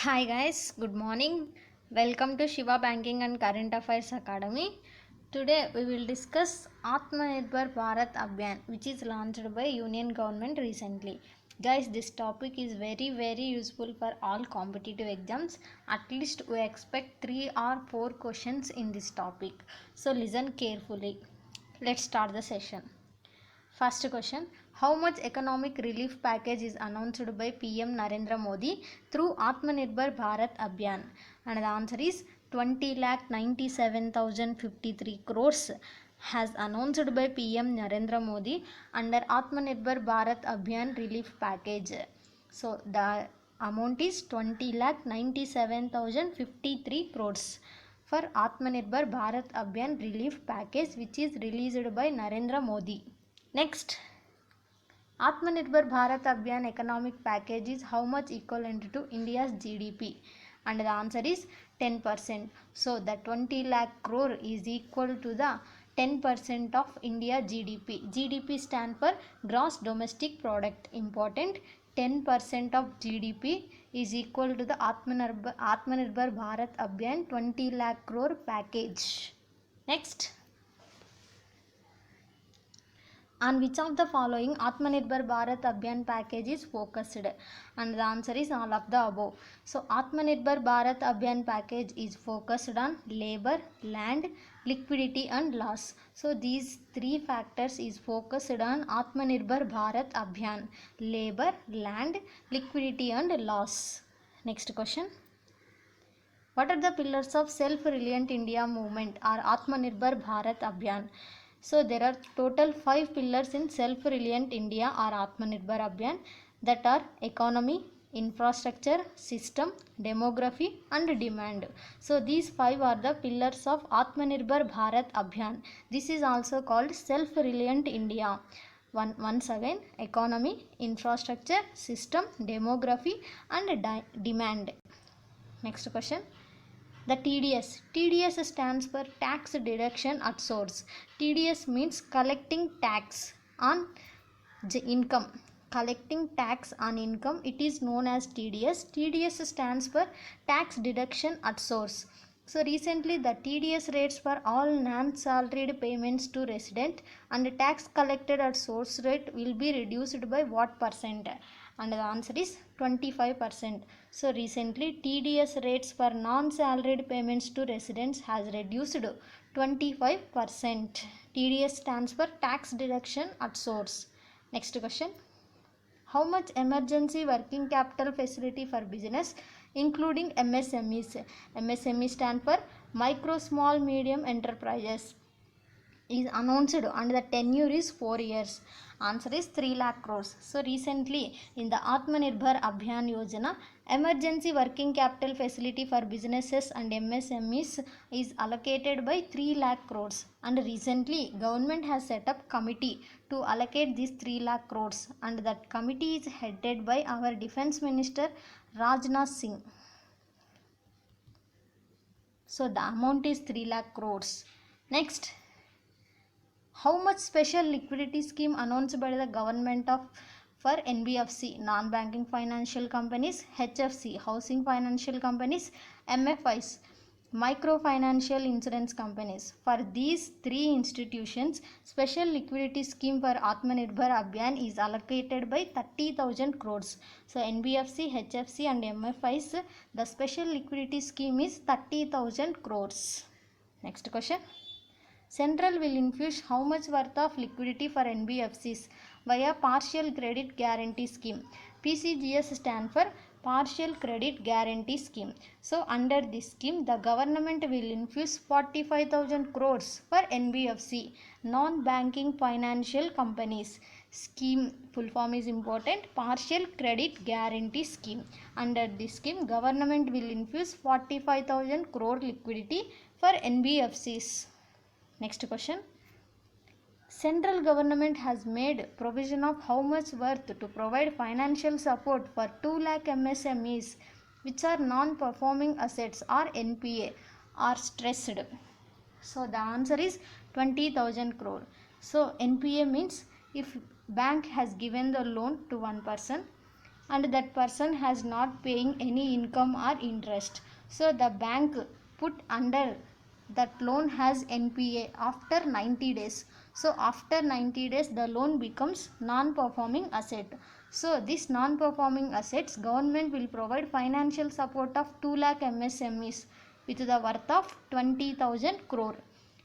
Hi guys, good morning. Welcome to Shiva Banking and Current Affairs Academy. Today we will discuss Atmanirbhar Bharat Abhiyan, which is launched by Union Government recently. Guys, this topic is very useful for all competitive exams. At least we expect 3 or 4 questions in this topic. So listen carefully. Let's start the session. First question: how much economic relief package is announced by PM Narendra Modi through Atmanirbhar Bharat Abhiyan? And the answer is 20,97,053 crores has announced by PM Narendra Modi under Atmanirbhar Bharat Abhiyan relief package. So the amount is 20,97,053 crores for Atmanirbhar Bharat Abhiyan relief package, which is released by Narendra Modi. Next, Atmanirbhar Bharat Abhiyan economic package is how much equivalent to India's GDP? And the answer is 10%. So the 20 lakh crore is equal to the 10% of India GDP. GDP stand for gross domestic product. Important, 10% of GDP is equal to the Atmanirbhar Bharat Abhiyan 20 lakh crore package. Next, on which of the following Atmanirbhar Bharat Abhiyan package is focused? And the answer is all of the above. So Atmanirbhar Bharat Abhiyan package is focused on labor, land, liquidity and loss. So these three factors is focused on Atmanirbhar Bharat Abhiyan: labor, land, liquidity and loss. Next question: what are the pillars of self-reliant India movement or Atmanirbhar Bharat Abhiyan? So there are total 5 pillars in self-reliant India or Atmanirbhar Abhiyan, that are economy, infrastructure, system, demography and demand. So these 5 are the pillars of Atmanirbhar Bharat Abhiyan. This is also called self-reliant India. Once again, economy, infrastructure, system, demography and demand. Next question: the TDS. TDS stands for tax deduction at source. TDS means collecting tax on income. Collecting tax on income, it is known as TDS. TDS stands for tax deduction at source. So recently the TDS rates for all non-salaried payments to resident and tax collected at source rate will be reduced by what percent? And the answer is 25%. So recently TDS rates for non-salaried payments to residents has reduced 25%. TDS stands for tax deduction at source. Next question: how much emergency working capital facility for business including MSMEs? MSME stand for micro small medium enterprises is announced and the tenure is 4 years. Answer is 3 lakh crores. So recently in the Atmanirbhar Abhiyan Yojana, emergency working capital facility for businesses and MSMEs is allocated by 3 lakh crores, and recently government has set up committee to allocate these 3 lakh crores, and that committee is headed by our defense minister Rajnath Singh. So the amount is 3 lakh crores. Next, how much special liquidity scheme announced by the government of for NBFC, non-banking financial companies, HFC, housing financial companies, MFIs, microfinancial insurance companies? For these three institutions, special liquidity scheme for Atmanirbhar Abhiyan is allocated by 30,000 crores. So NBFC, HFC and MFIs, the special liquidity scheme is 30,000 crores. Next question: Central will infuse how much worth of liquidity for NBFCs via Partial Credit Guarantee Scheme? PCGS stand for Partial Credit Guarantee Scheme. So under this scheme, the government will infuse 45,000 crores for NBFC, non-banking financial companies. Scheme full form is important: Partial Credit Guarantee Scheme. Under this scheme, government will infuse 45,000 crore liquidity for NBFCs. Next question: central government has made provision of how much worth to provide financial support for 2 lakh MSMEs which are non-performing assets or NPA are stressed? So the answer is 20,000 crore. So NPA means if bank has given the loan to one person and that person has not paying any income or interest. So the bank put under that loan has NPA after 90 days. So after 90 days the loan becomes non-performing asset. So this non-performing assets, government will provide financial support of 2 lakh MSMEs with the worth of 20,000 crore.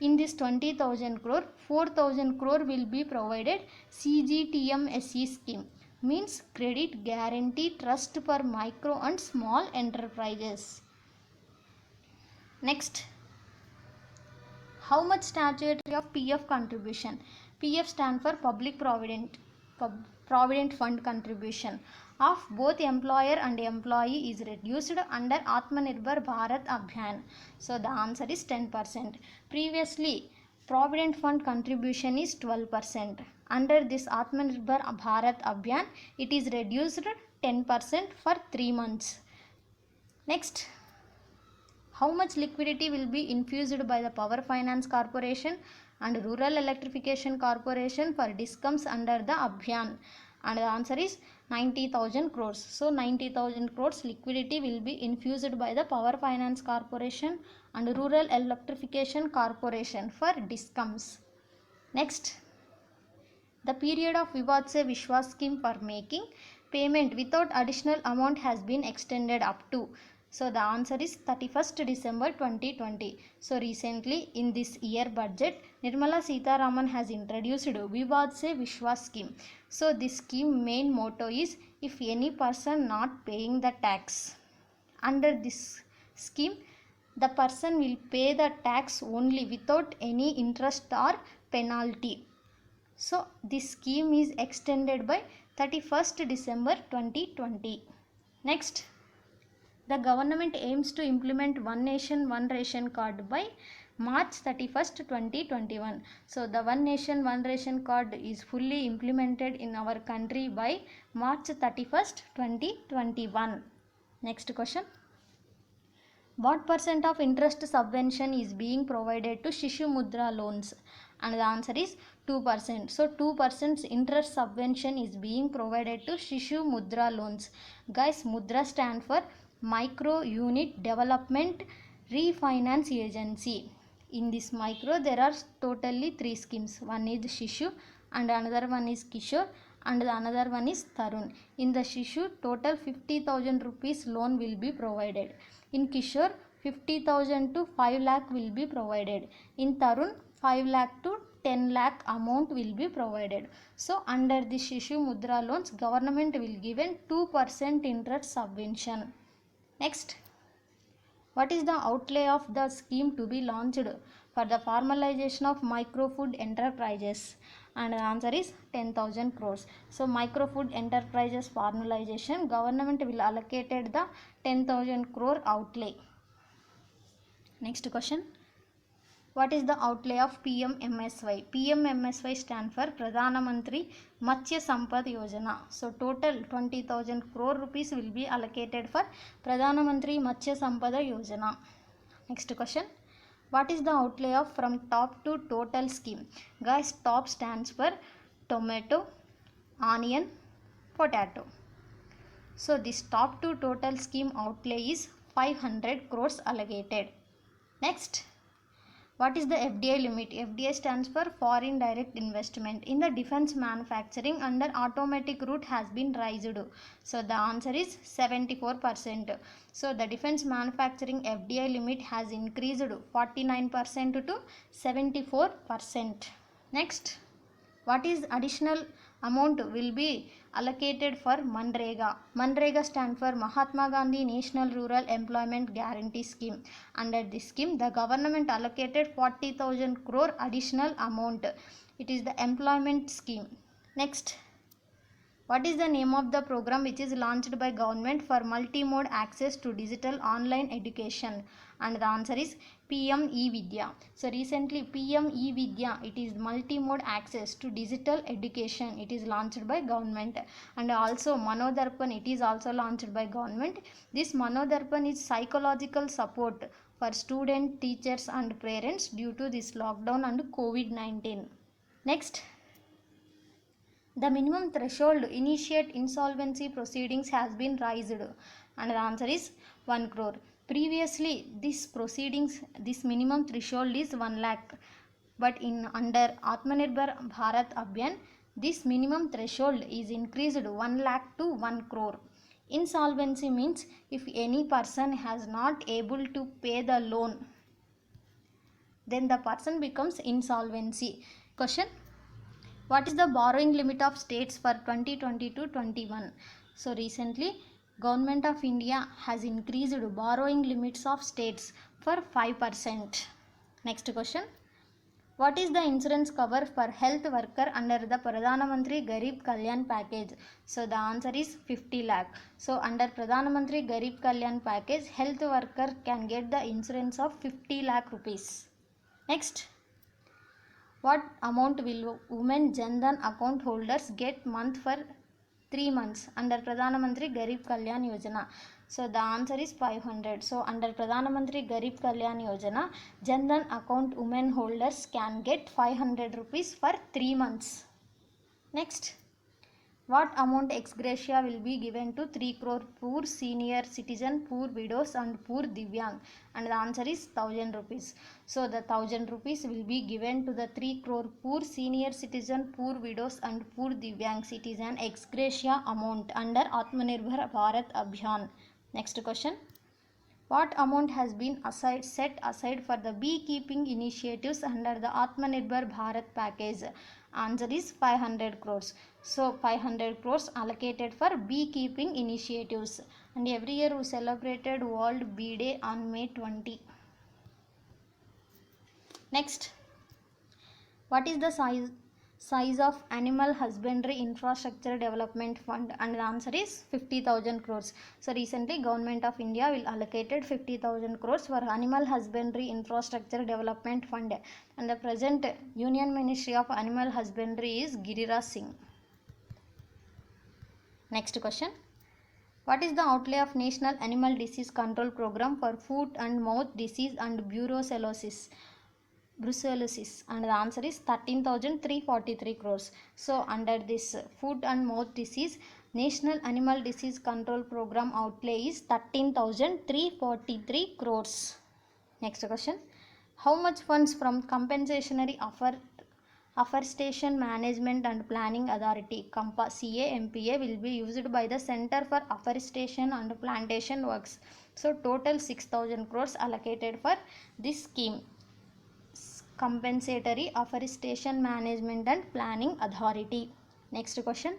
In this 20,000 crore, 4,000 crore will be provided CGTMSE scheme, means Credit Guarantee Trust for Micro and Small Enterprises. Next, how much statutory of PF contribution? PF stand for Public Provident Fund contribution of both employer and employee is reduced under Atmanirbhar Bharat Abhiyan. So the answer is 10%. Previously, Provident Fund contribution is 12%. Under this Atmanirbhar Bharat Abhiyan, it is reduced 10% for 3 months. Next, how much liquidity will be infused by the Power Finance Corporation and Rural Electrification Corporation for DISCOMs under the Abhiyan? And the answer is 90,000 crores. So 90,000 crores liquidity will be infused by the Power Finance Corporation and Rural Electrification Corporation for DISCOMs. Next, the period of Vivad Se Vishwas scheme for making payment without additional amount has been extended up to. So the answer is 31st December 2020. So recently in this year budget, Nirmala Sitharaman has introduced Vivad Se Vishwas scheme. So this scheme main motto is, if any person not paying the tax, under this scheme the person will pay the tax only without any interest or penalty. So this scheme is extended by 31st December 2020. Next, the government aims to implement One Nation One Ration Card by March 31st, 2021. So the One Nation One Ration Card is fully implemented in our country by March 31st, 2021. Next question. What percent of interest subvention is being provided to Shishu Mudra loans? And the answer is 2%. So 2% interest subvention is being provided to Shishu Mudra loans. Guys, Mudra stand for Micro Unit Development Refinance Agency. In this micro there are totally 3 schemes. One is Shishu and another one is Kishore and the another one is Tarun. In the Shishu, total 50,000 rupees loan will be provided. In Kishore, 50,000 to 5 lakh will be provided. In Tarun, 5 lakh to 10 lakh amount will be provided. So under the Shishu Mudra loans, government will give 2% interest subvention. Next, what is the outlay of the scheme to be launched for the formalization of micro food enterprises? And the answer is 10,000 crores. So micro food enterprises formalization, government will allocate the 10,000 crore outlay. Next question. What is the outlay of PMMSY? PMMSY stand for Pradhana Mantri Matsya Sampad Yojana. So total 20,000 crore rupees will be allocated for Pradhana Mantri Matsya Sampada Yojana. Next question. What is the outlay of from top to total scheme? Guys, top stands for tomato, onion, potato. So this top to total scheme outlay is 500 crores allocated. Next, what is the FDI limit? FDI stands for Foreign Direct Investment. In the defense manufacturing under automatic route has been raised. So the answer is 74%. So the defense manufacturing FDI limit has increased 49% to 74%. Next, what is additional amount will be allocated for Manrega? Manrega stand for Mahatma Gandhi National Rural Employment Guarantee Scheme. Under this scheme, the government allocated 40,000 crore additional amount. It is the employment scheme. Next, what is the name of the program which is launched by government for multi-mode access to digital online education? And the answer is PM E-Vidya. So recently PM E-Vidya, it is multi-mode access to digital education. It is launched by government. And also Manodarpan, it is also launched by government. This Manodarpan is psychological support for students, teachers and parents due to this lockdown and COVID-19. Next, The minimum threshold to initiate insolvency proceedings has been raised, and the answer is 1 crore. Previously, this minimum threshold is 1 lakh, but in under Atmanirbhar Bharat Abhiyan, this minimum threshold is increased 1 lakh to 1 crore. Insolvency means if any person has not able to pay the loan, then the person becomes insolvency. Question: what is the borrowing limit of states for 2020-21? So recently, Government of India has increased borrowing limits of states for 5%. Next question: what is the insurance cover for health worker under the Pradhana Mantri Garib Kalyan package? So the answer is 50 lakh. So under Pradhana Mantri Garib Kalyan package, health worker can get the insurance of 50 lakh rupees. Next, what amount will women Jan Dhan account holders get month for 3 months under Pradhana Mantri Garib Kalyan Yojana? So the answer is 500. So under Pradhana Mantri Garib Kalyan Yojana, Jan Dhan account women holders can get 500 rupees for 3 months. Next, what amount ex gratia will be given to 3 crore poor senior citizen, poor widows and poor divyang? And the answer is 1000 rupees. So the 1000 rupees will be given to the 3 crore poor senior citizen, poor widows and poor divyang citizen ex gratia amount under Atmanirbhar Bharat Abhiyan. Next question: what amount has been set aside for the beekeeping initiatives under the Atmanirbhar Bharat package? Answer is 500 crores. So 500 crores allocated for beekeeping initiatives, and every year we celebrated World Bee Day on May 20. Next, what is the size of Animal Husbandry Infrastructure Development Fund? And the answer is 50,000 crores. So recently Government of India will allocated 50,000 crores for Animal Husbandry Infrastructure Development Fund, and the present Union Ministry of Animal Husbandry is Giriraj Singh. Next question: what is the outlay of National Animal Disease Control Program for foot and mouth disease and brucellosis? And the answer is 13,343 crores. So under this foot and mouth disease, National Animal Disease Control Program outlay is 13,343 crores. Next question: how much funds from Compensatory Afforestation Management and Planning Authority CAMPA will be used by the Center for Afforestation and Plantation Works? So total 6,000 crores allocated for this scheme, Compensatory Afforestation Management and Planning Authority. Next question: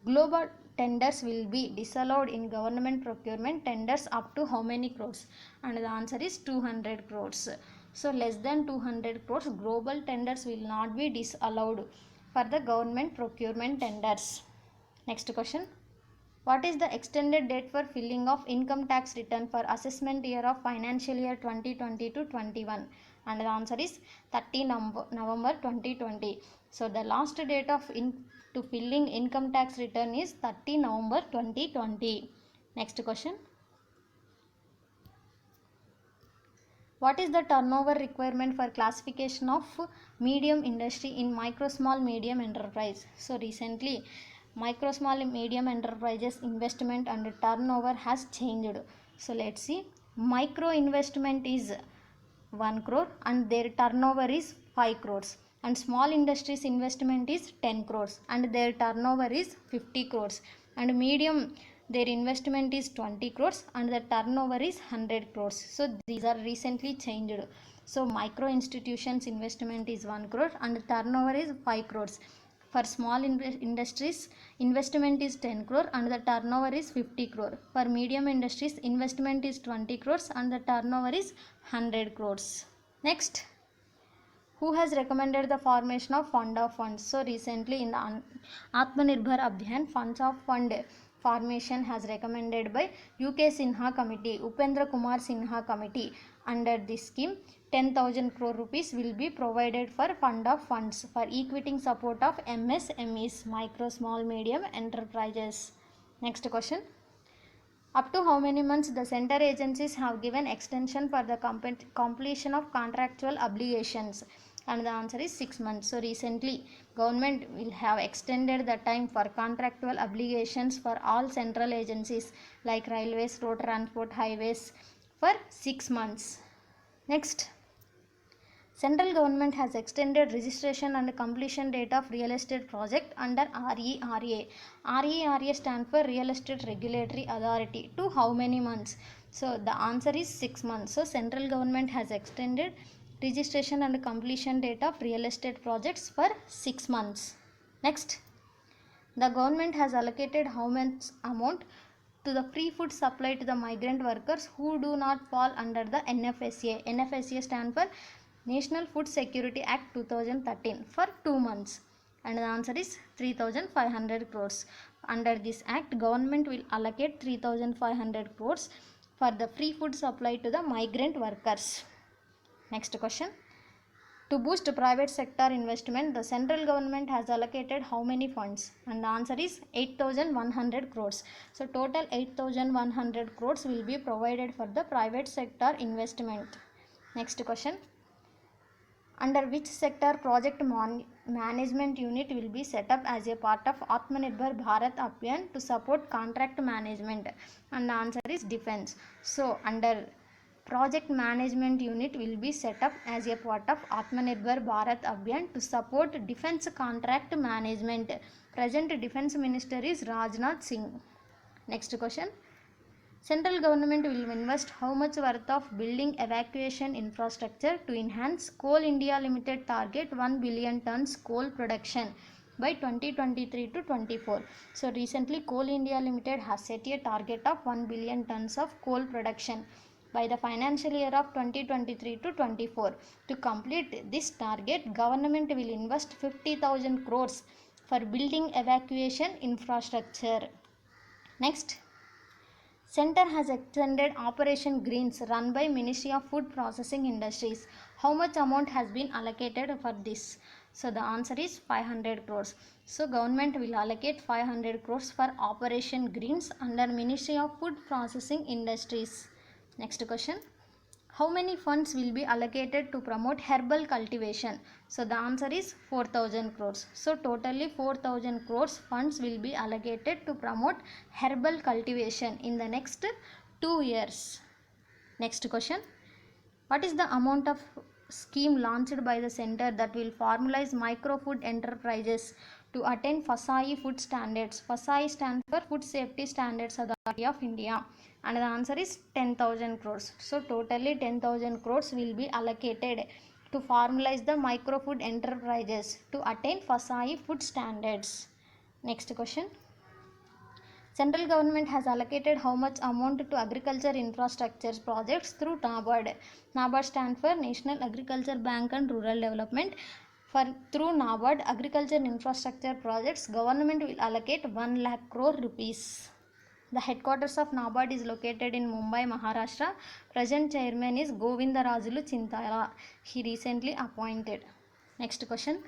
global tenders will be disallowed in government procurement tenders up to how many crores? And the answer is 200 crores. So less than 200 crores global tenders will not be disallowed for the government procurement tenders. Next question: what is the extended date for filling of income tax return for assessment year of financial year 2020 to 21? And the answer is 30 November 2020. So the last date of to filling income tax return is 30 November 2020. Next question: what is the turnover requirement for classification of medium industry in micro small medium enterprise? So recently micro small medium enterprises investment and turnover has changed. So let's see. Micro investment is 1 crore and their turnover is 5 crores, and small industries investment is 10 crores and their turnover is 50 crores, and medium their investment is 20 crores and the turnover is 100 crores. So these are recently changed. So micro institutions investment is 1 crore and the turnover is 5 crores. For small industries, investment is 10 crore and the turnover is 50 crore. For medium industries, investment is 20 crores and the turnover is 100 crores. Next, who has recommended the formation of fund of funds? So recently in the Atmanirbhar Abhiyan, funds of fund formation has recommended by UK Sinha Committee, Upendra Kumar Sinha Committee. Under this scheme, 10,000 crore rupees will be provided for fund of funds for equiting support of MSMEs, micro, small, medium enterprises. Next question: up to how many months the center agencies have given extension for the completion of contractual obligations? And the answer is 6 months. So recently government will have extended the time for contractual obligations for all central agencies like railways, road transport, highways for 6 months. Next, central government has extended registration and completion date of real estate project under RERA. RERA stands for Real Estate Regulatory Authority. To how many months? So the answer is 6 months. So central government has extended registration and completion date of real estate projects for 6 months. Next, the government has allocated how much amount to the free food supply to the migrant workers who do not fall under the NFSA. NFSA stands for National Food Security Act 2013 for 2 months. And the answer is 3,500 crores. Under this act, government will allocate 3,500 crores for the free food supply to the migrant workers. Next question. To boost private sector investment, the central government has allocated how many funds? And the answer is 8,100 crores. So total 8,100 crores will be provided for the private sector investment. Next question. Under which sector project management unit will be set up as a part of Atmanirbhar Bharat Abhiyan to support contract management? And the answer is defense. So under project management unit will be set up as a part of Atmanirbhar Bharat Abhiyan to support defense contract management. Present defense minister is Rajnath Singh. Next question. Central government will invest how much worth of building evacuation infrastructure to enhance Coal India Limited target 1 billion tons coal production by 2023 to 24. So recently Coal India Limited has set a target of 1 billion tons of coal production by the financial year of 2023 to 24. To complete this target, government will invest 50,000 crores for building evacuation infrastructure. Next, Center has extended Operation Greens run by Ministry of Food Processing Industries. How much amount has been allocated for this? So the answer is 500 crores. So government will allocate 500 crores for Operation Greens under Ministry of Food Processing Industries. Next question. How many funds will be allocated to promote herbal cultivation? So the answer is 4,000 crores. So totally 4,000 crores funds will be allocated to promote herbal cultivation in the next 2 years. Next question. What is the amount of scheme launched by the center that will formalize micro food enterprises to attain FSSAI food standards? FSSAI stands for Food Safety Standards Authority of India. And the answer is 10,000 crores. So totally 10,000 crores will be allocated to formalize the micro food enterprises to attain FSSAI food standards. Next question. Central government has allocated how much amount to agriculture infrastructure projects through NABARD? NABARD stands for National Agriculture Bank and Rural Development. Through NABARD agriculture infrastructure projects, government will allocate 1 lakh crore rupees. The headquarters of NABARD is located in Mumbai, Maharashtra. Present chairman is Govindarajulu Chintala. He recently appointed. Next question.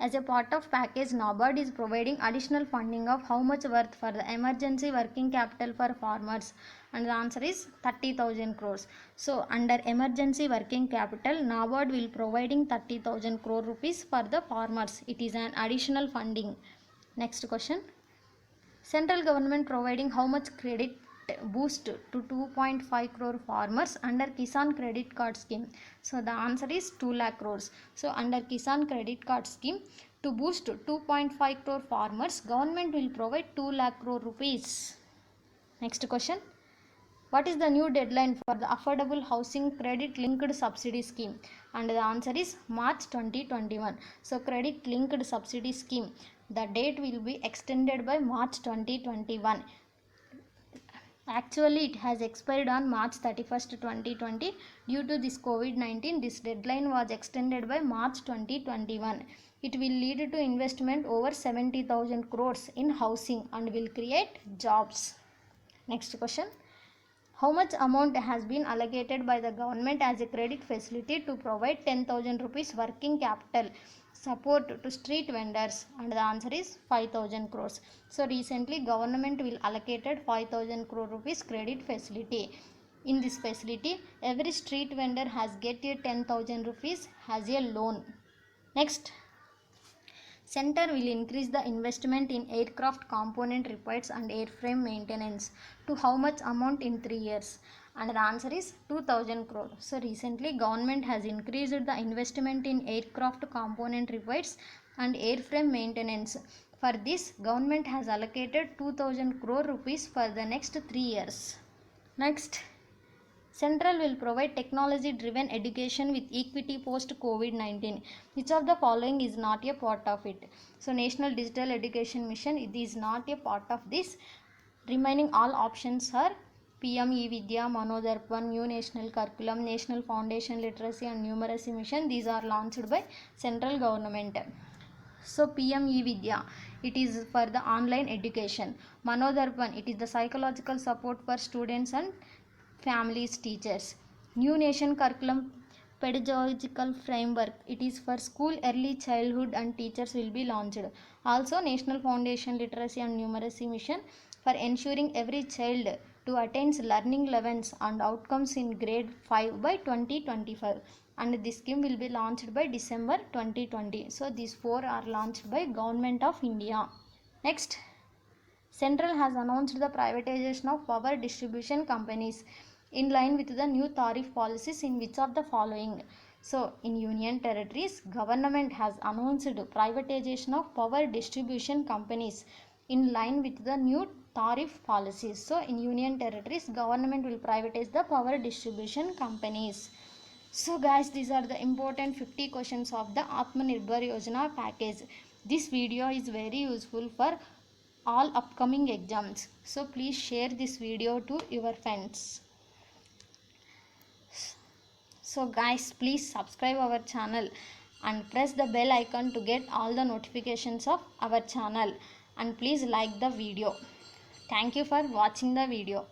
As a part of package, NABARD is providing additional funding of how much worth for the emergency working capital for farmers? And the answer is 30,000 crores. So under emergency working capital, NABARD will providing 30,000 crore rupees for the farmers. It is an additional funding. Next question. Central government providing how much credit boost to 2.5 crore farmers under Kisan Credit Card Scheme? So the answer is 2 lakh crores. So under Kisan Credit Card Scheme, to boost 2.5 crore farmers, government will provide 2 lakh crore rupees. Next question. What is the new deadline for the Affordable Housing Credit Linked Subsidy Scheme? And the answer is March 2021. So Credit Linked Subsidy Scheme, the date will be extended by March 2021. Actually, it has expired on March 31st, 2020. Due to this COVID-19, this deadline was extended by March 2021. It will lead to investment over 70,000 crores in housing and will create jobs. Next question. How much amount has been allocated by the government as a credit facility to provide 10,000 rupees working capital support to street vendors? And the answer is 5,000 crores. So recently government will allocated 5,000 crore rupees credit facility. In this facility, every street vendor has get a 10,000 rupees as a loan. Next. Center will increase the investment in aircraft component repairs and airframe maintenance to how much amount in 3 years? And the answer is 2000 crore. So recently government has increased the investment in aircraft component repairs and airframe maintenance. For this, government has allocated 2000 crore rupees for the next 3 years. Next, Central will provide technology driven education with equity post COVID 19. Which of the following is not a part of it? So, National Digital Education Mission, it is not a part of this. Remaining all options are PM E-Vidya, Manodarpan, New National Curriculum, National Foundation Literacy and Numeracy Mission. These are launched by central government. So PM E-Vidya, it is for the online education. Manodarpan, it is the psychological support for students and families, teachers. New Nation Curriculum Pedagogical Framework, it is for school, early childhood and teachers will be launched. Also National Foundation Literacy and Numeracy Mission for ensuring every child to attain learning levels and outcomes in grade 5 by 2025, and this scheme will be launched by December 2020. So these four are launched by Government of India. Next, Central has announced the privatization of power distribution companies in line with the new tariff policies in which of the following? So, in Union Territories, government has announced privatization of power distribution companies in line with the new tariff policies. So, in Union Territories, government will privatize the power distribution companies. So guys, these are the important 50 questions of the Atmanirbhar Yojana package. This video is very useful for all upcoming exams. So please share this video to your friends. So guys, please subscribe our channel and press the bell icon to get all the notifications of our channel, and please like the video. Thank you for watching the video.